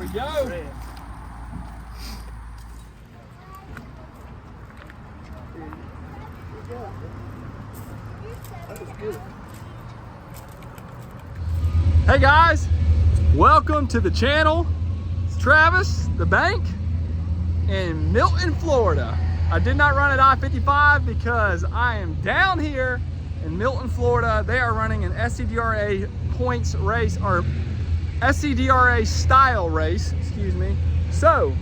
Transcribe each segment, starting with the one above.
we go. Hey guys, welcome to the channel. It's Travis, the bank, in Milton, Florida. I did not run at I-55 because I am down here in Milton, Florida. They are running an SCDRA points race, or SCDRA style race, excuse me. So,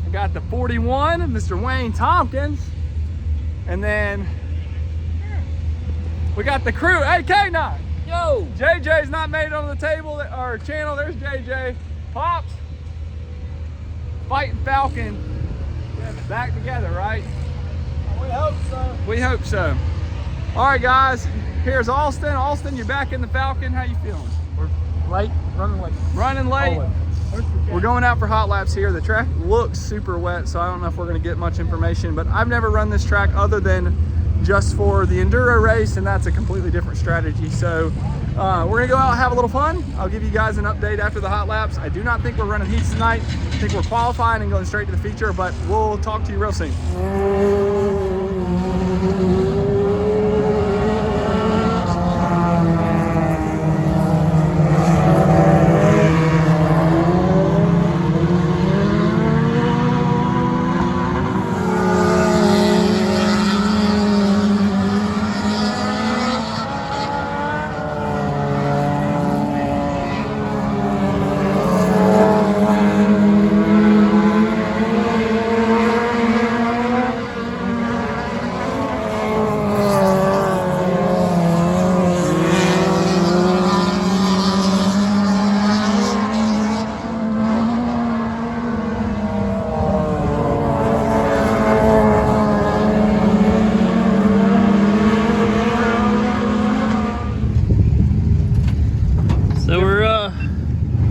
I got the 41, Mr. Wayne Tompkins, and then we got the crew. Hey, K9. Yo. JJ's not made it on the table, or channel. There's JJ. Pops. Fighting Falcon. Back together, right? We hope so. We hope so. All right, guys. Here's Austin. Austin, you're back in the Falcon. How you feeling? We're late, running late. Running late. We're going out for hot laps here. The track looks super wet, so I don't know if we're going to get much information, but I've never run this track other than just for the enduro race, and that's a completely different strategy. So we're going to go out and have a little fun. I'll give you guys an update after the hot laps. I do not think we're running heats tonight. I think we're qualifying and going straight to the feature, but we'll talk to you real soon.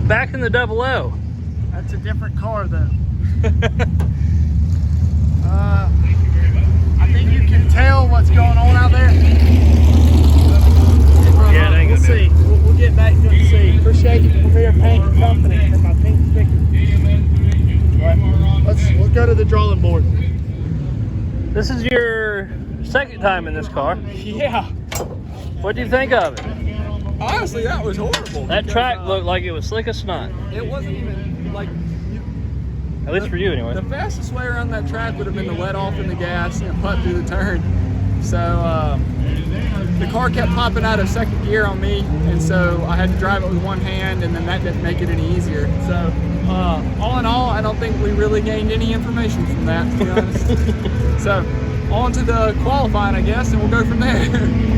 Back in the double O. That's a different car though. I think you can tell what's going on out there. Yeah, it ain't we'll see. We'll get back to it and see. Appreciate you, Premier Paint Company, for my pink sticker. Right, let's go to the drawing board. This is your second time in this car. Yeah. What do you think of it? Honestly, that was horrible. That track looked like it was slick as snot. It wasn't even like... At least for you, anyway. The fastest way around that track would have been to let off in the gas and putt through the turn. So the car kept popping out of second gear on me, and so I had to drive it with one hand, and then that didn't make it any easier. So all in all, I don't think we really gained any information from that, to be honest. So on to the qualifying, I guess, and we'll go from there.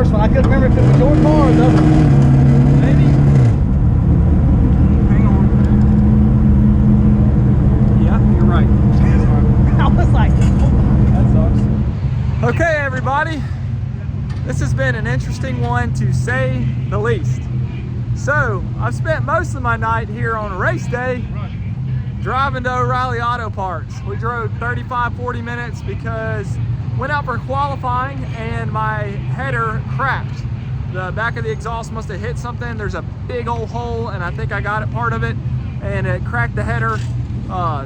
first one. I couldn't remember if it was yours or the other. Maybe. Hang on. Yeah, you're right. everybody. This has been an interesting one to say the least. So I've spent most of my night here on a race day driving to O'Reilly Auto Parts. We drove 35-40 minutes because went out for qualifying and my header cracked. The back of the exhaust must have hit something. There's a big old hole and I think I got it part of it, and it cracked the header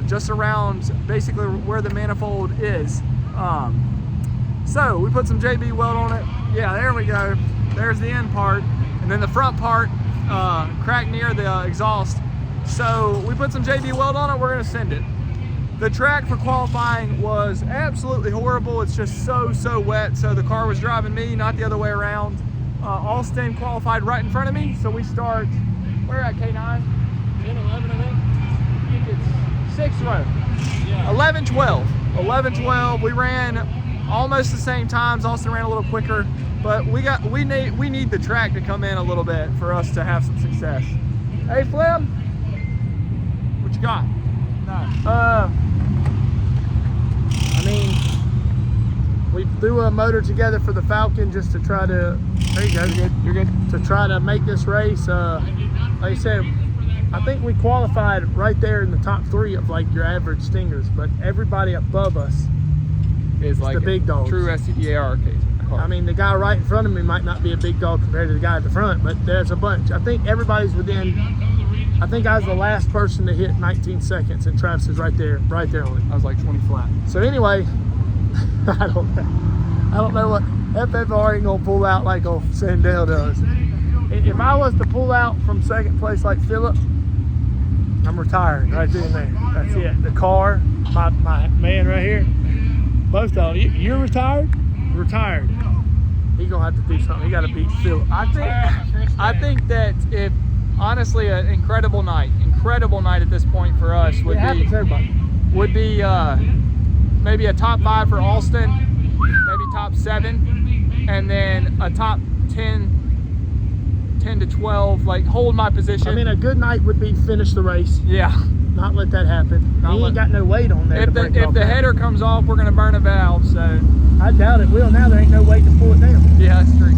just around basically where the manifold is. So we put some JB weld on it. Yeah, there we go. There's the end part. And then the front part cracked near the exhaust. So we put some JB weld on it. We're gonna send it. The track for qualifying was absolutely horrible. It's just so wet. So the car was driving me, not the other way around. Alston qualified right in front of me. So we start, where at K9? 10, 11, I think it's 6th row. Yeah. 11, 12. 11, 12. We ran almost the same times. Austin ran a little quicker, but we need the track to come in a little bit for us to have some success. Hey Flem, what you got? I mean, we threw a motor together for the Falcon just to try to. There you go. You're good. To try to make this race. Like I said, I think we qualified right there in the top 3 of like your average Stingers, but everybody above us is like the big dogs. True SCDRA case. I mean, the guy right in front of me might not be a big dog compared to the guy at the front, but there's a bunch. I think everybody's within. I think I was the last person to hit 19 seconds, and Travis is right there on it. I was like 20 flat. So anyway, I don't know what FFR ain't gonna pull out like old Sandell does. If I was to pull out from second place like Phillip, I'm retiring right there and there. That's it. The car, my man right here, both of them. You're retired? Retired. He's gonna have to do something. He got to beat Phillip. I think that if honestly an incredible night at this point for us would be maybe a top 5 for Alston, maybe top 7, and then a top 10 to 12, like hold my position. I mean, a good night would be finish the race. Yeah. Not let that happen. He ain't got no weight on there. If the header comes off, we're gonna burn a valve. So I doubt it will. Now there ain't no weight to pull it down. Yeah, that's true.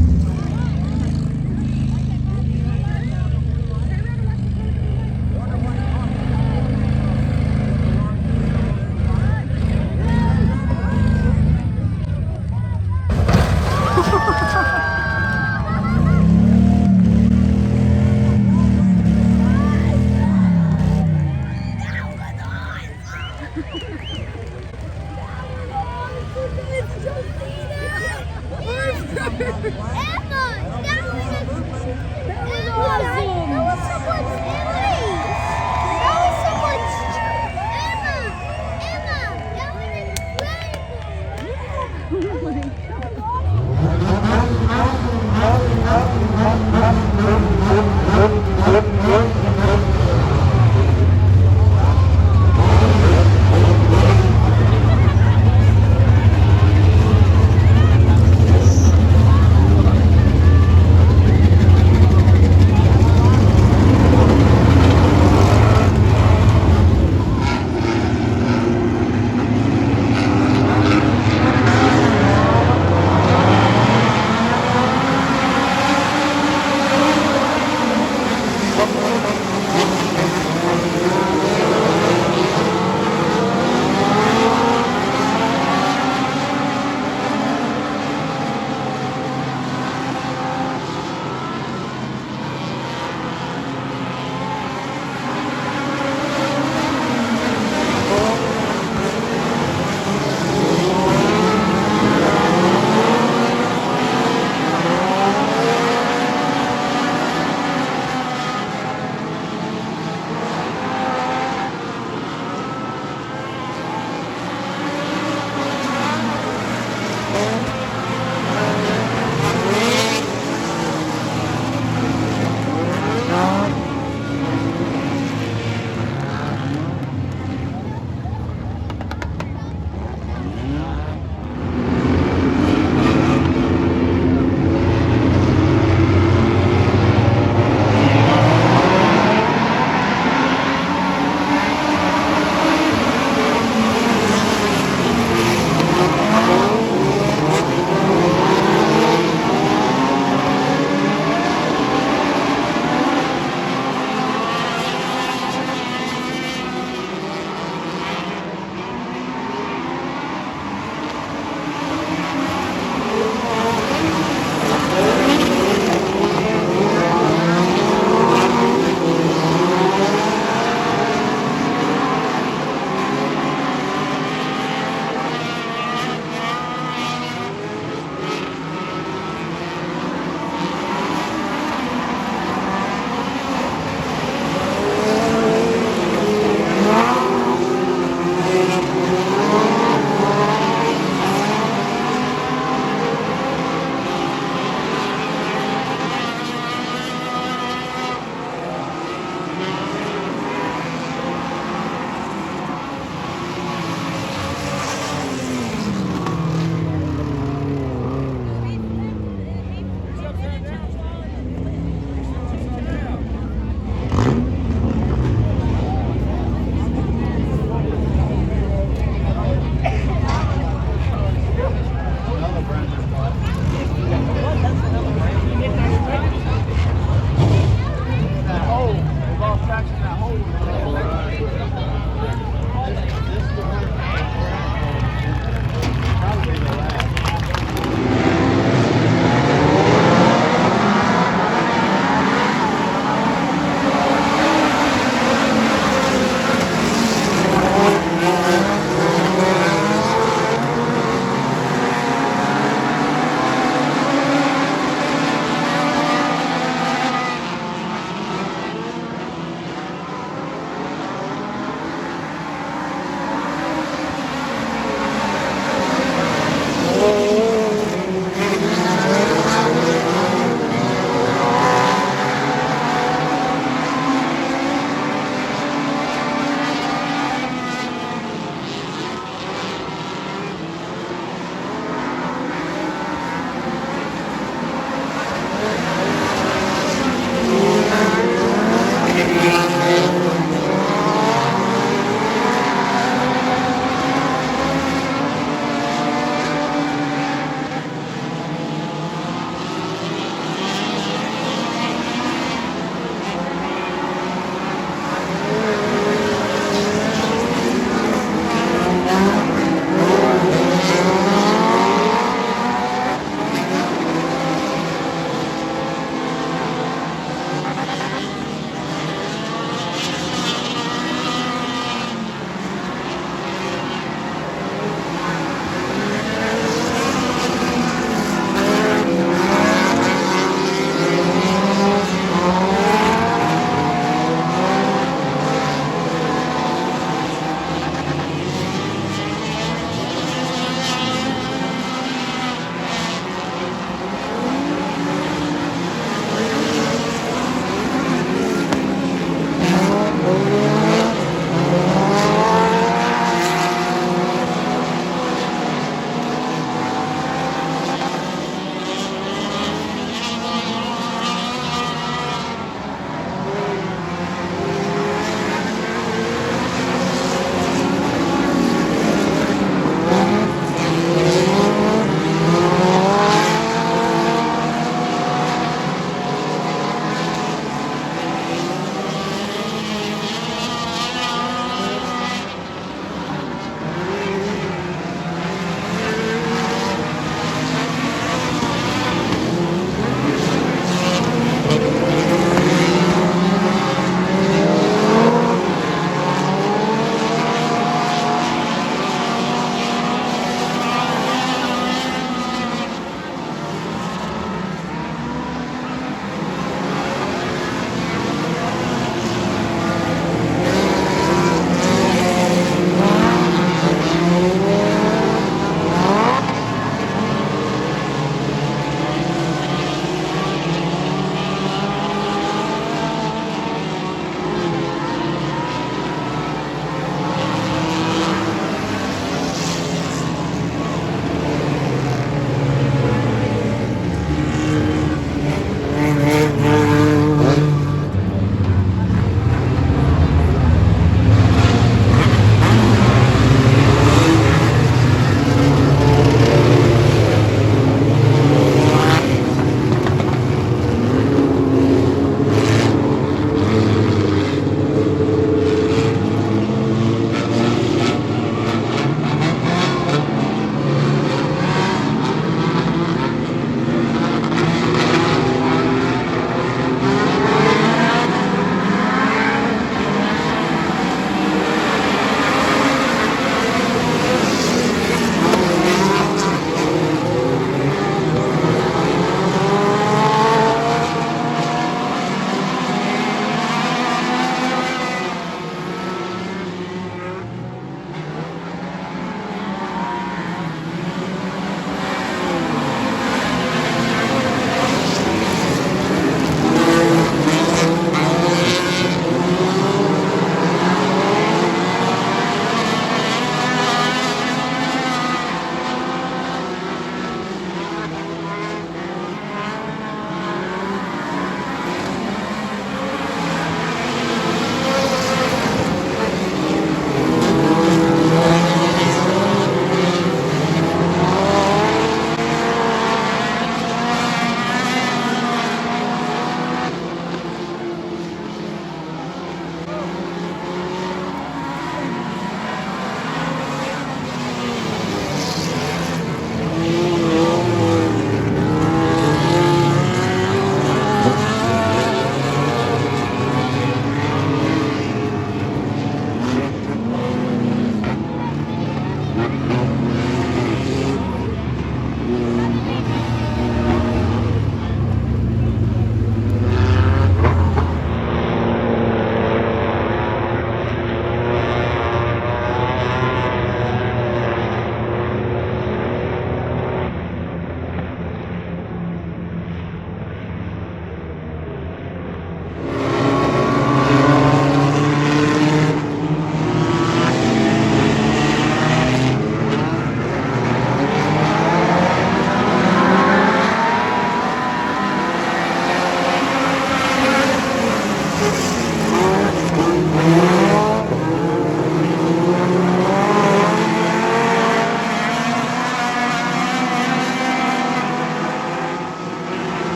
It's Josina!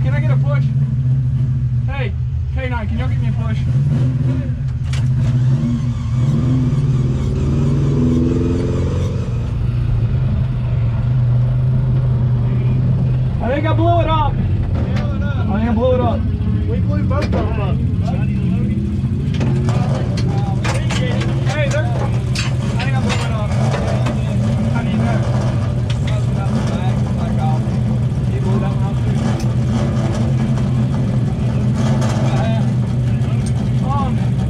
can I get a push? Hey, K9, can y'all get me a push? I think I blew it up. I think I blew it up. We blew both of them up. Hey, there. I think I blew it up. How do you know? He blew that one up too.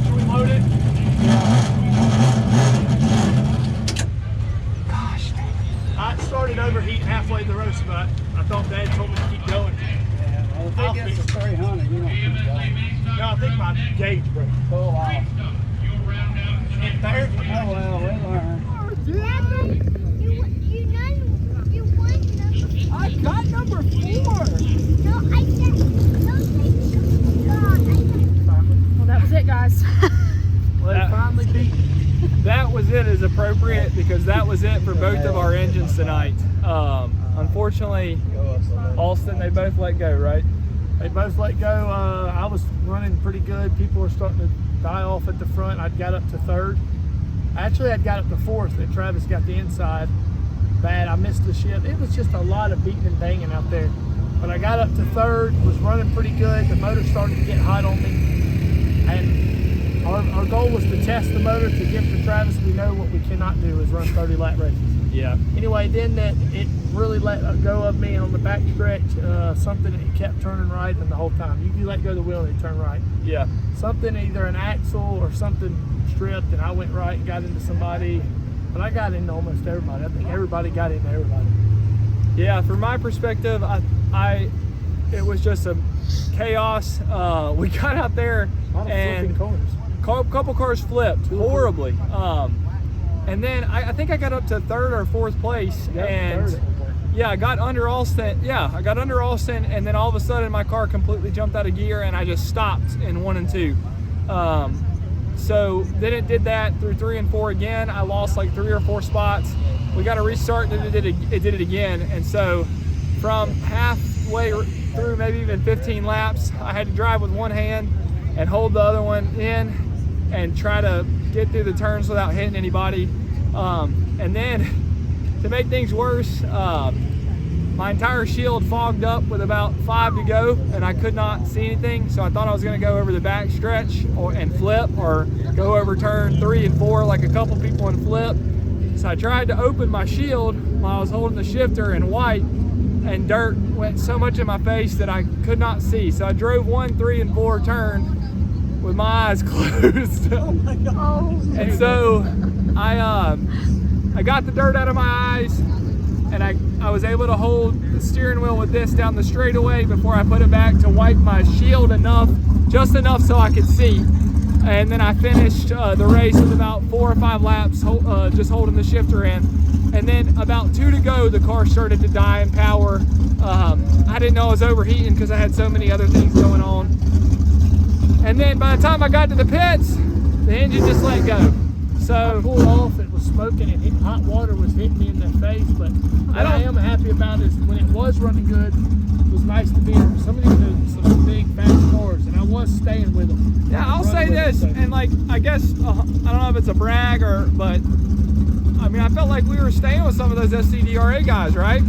Should we load it? Gosh. I started overheating halfway the roast, but I thought Dad told me to keep going. I think it's a 300. You don't keep going. No, I think my gauge broke. Pull off. It there. Oh well, we learn. You won number. I got number 4. No, I said. No, God, Well, that was it, guys. Well, it finally beat me. That was it as appropriate because that was it for both of our engines tonight. Unfortunately, Austin, they both let go, right? They both let go. I was running pretty good. People were starting to die off at the front. I'd got up to 3rd. Actually, I'd got up to 4th, and Travis got the inside. Bad. I missed the shift. It was just a lot of beating and banging out there. But I got up to 3rd, was running pretty good. The motor started to get hot on me. And our goal was to test the motor to give to Travis. We know what we cannot do is run 30 lap races. Yeah. Anyway, then it really let go of me, and on the back stretch, something it kept turning right and the whole time. You let go of the wheel and it turned right. Yeah. Something, either an axle or something stripped, and I went right and got into somebody. But I got into almost everybody. I think everybody got into everybody. Yeah, from my perspective, it was just a chaos. We got out there A lot of and flipping cars. couple cars flipped horribly. And then I think I got up to 3rd or 4th place, and yeah, I got under Austin. Yeah, I got under Austin, and then all of a sudden my car completely jumped out of gear, and I just stopped in 1 and 2. So then it did that through 3 and 4 again. I lost like 3 or 4 spots. We got to restart, and it did it again. And so from halfway through, maybe even 15 laps, I had to drive with one hand and hold the other one in and try to get through the turns without hitting anybody. And then to make things worse, my entire shield fogged up with about 5 to go, and I could not see anything. So I thought I was going to go over the back stretch and flip, or go over turn 3 and 4 like a couple people and flip. So I tried to open my shield while I was holding the shifter in white, and dirt went so much in my face that I could not see. So I drove 1, 3, and 4 turn with my eyes closed. Oh my God. And so I got the dirt out of my eyes, and I was able to hold the steering wheel with this down the straightaway before I put it back to wipe my shield just enough so I could see. And then I finished the race with about 4 or 5 laps just holding the shifter in. And then about 2 to go, the car started to die in power. I didn't know I was overheating because I had so many other things going on. And then by the time I got to the pits, the engine just let go. So I pulled off, it was smoking, and hot water was hitting me in the face. But what I am happy about is when it was running good, it was nice to be in some of these some big fast cars, and I was staying with them. yeah, I'll say this, and like, I guess, I don't know if it's a brag but I mean, I felt like we were staying with some of those SCDRA guys, right?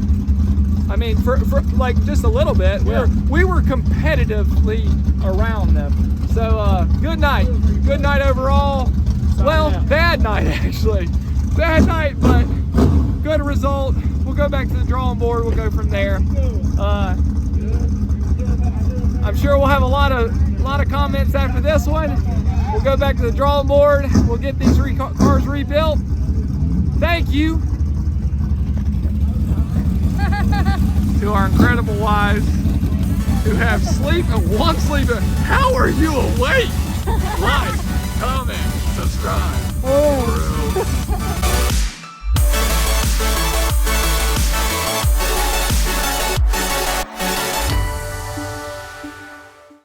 I mean, for like just a little bit, Yeah. we were competitively around them. So good night overall. Well, bad night actually. Bad night, but good result. We'll go back to the drawing board. We'll go from there. I'm sure we'll have a lot of comments after this one. We'll go back to the drawing board. We'll get these cars rebuilt. Thank you to our incredible wives who have sleep and one sleeper. How are you awake? Like, comment, subscribe.